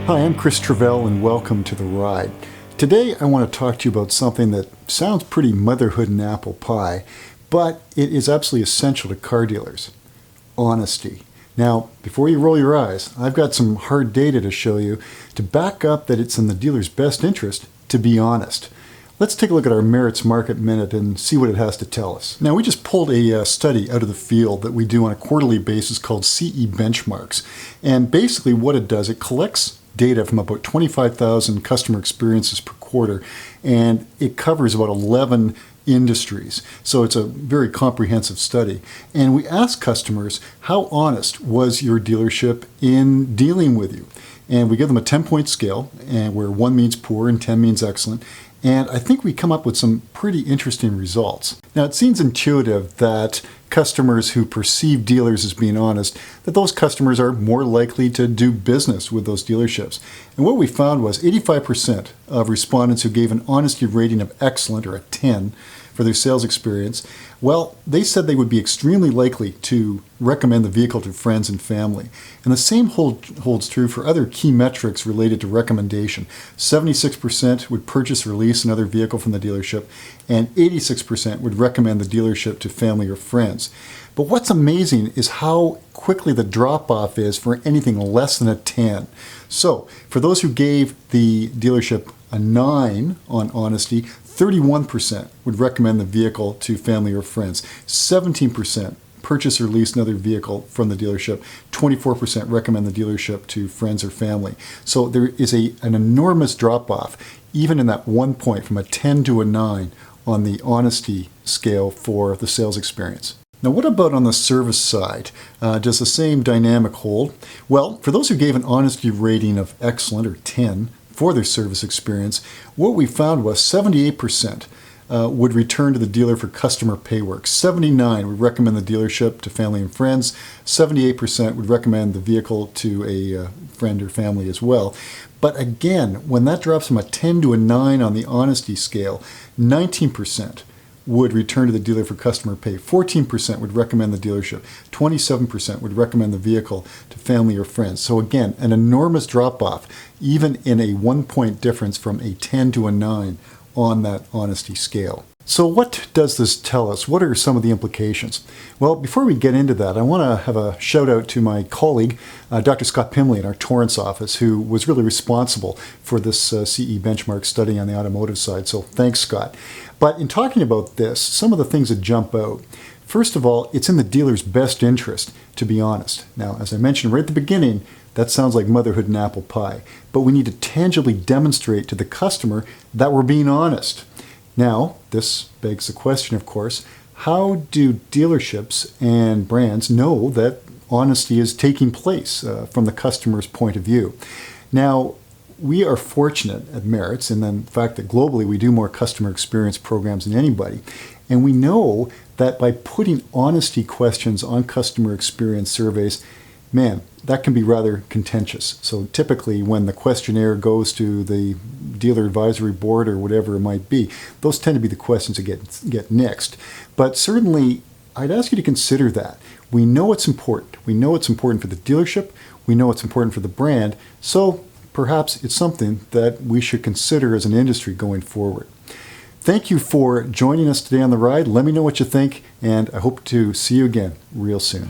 Hi, I'm Chris Travell and welcome to The Ride. Today I want to talk to you about something that sounds pretty motherhood and apple pie, but it is absolutely essential to car dealers. Honesty. Now, before you roll your eyes, I've got some hard data to show you to back up that it's in the dealer's best interest to be honest. Let's take a look at our Merits Market Minute and see what it has to tell us. Now, we just pulled a study out of the field that we do on a quarterly basis called CE Benchmarks. And basically what it does, it collects data from about 25,000 customer experiences per quarter, and it covers about 11 industries. So it's a very comprehensive study. And we asked customers, how honest was your dealership in dealing with you? And we give them a 10-point scale, and where 1 means poor and 10 means excellent. And I think we come up with some pretty interesting results. Now, it seems intuitive that customers who perceive dealers as being honest, that those customers are more likely to do business with those dealerships. And what we found was 85% of respondents who gave an honesty rating of excellent, or a 10, for their sales experience, well, they said they would be extremely likely to recommend the vehicle to friends and family. And the same holds true for other key metrics related to recommendation. 76% would purchase or lease another vehicle from the dealership, and 86% would recommend the dealership to family or friends. But what's amazing is how quickly the drop-off is for anything less than a 10. So, for those who gave the dealership a 9 on honesty, 31% would recommend the vehicle to family or friends. 17% purchase or lease another vehicle from the dealership. 24% recommend the dealership to friends or family. So there is an enormous drop-off, even in that 1 point, from a 10 to a 9 on the honesty scale for the sales experience. Now, what about on the service side? Does the same dynamic hold? Well, for those who gave an honesty rating of excellent, or 10, for their service experience, what we found was 78% would return to the dealer for customer pay work. 79% would recommend the dealership to family and friends. 78% would recommend the vehicle to a friend or family as well. But again, when that drops from a 10 to a 9 on the honesty scale, 19% would return to the dealer for customer pay. 14% would recommend the dealership. 27% would recommend the vehicle to family or friends. So again, an enormous drop-off, even in a 1 point difference from a 10 to a 9 on that honesty scale. So what does this tell us? What are some of the implications? Well, before we get into that, I want to have a shout out to my colleague, Dr. Scott Pimley in our Torrance office, who was really responsible for this CE benchmark study on the automotive side. So thanks, Scott. But in talking about this, some of the things that jump out. First of all, it's in the dealer's best interest to be honest. Now, as I mentioned right at the beginning, that sounds like motherhood and apple pie. But we need to tangibly demonstrate to the customer that we're being honest. Now, this begs the question, of course, how do dealerships and brands know that honesty is taking place from the customer's point of view? Now, we are fortunate at Merits in the fact that globally we do more customer experience programs than anybody. And we know that by putting honesty questions on customer experience surveys, man, that can be rather contentious. So typically when the questionnaire goes to the dealer advisory board or whatever it might be, those tend to be the questions that get nixed. But certainly I'd ask you to consider that. We know it's important. We know it's important for the dealership. We know it's important for the brand. So perhaps it's something that we should consider as an industry going forward. Thank you for joining us today on The Ride. Let me know what you think, and I hope to see you again real soon.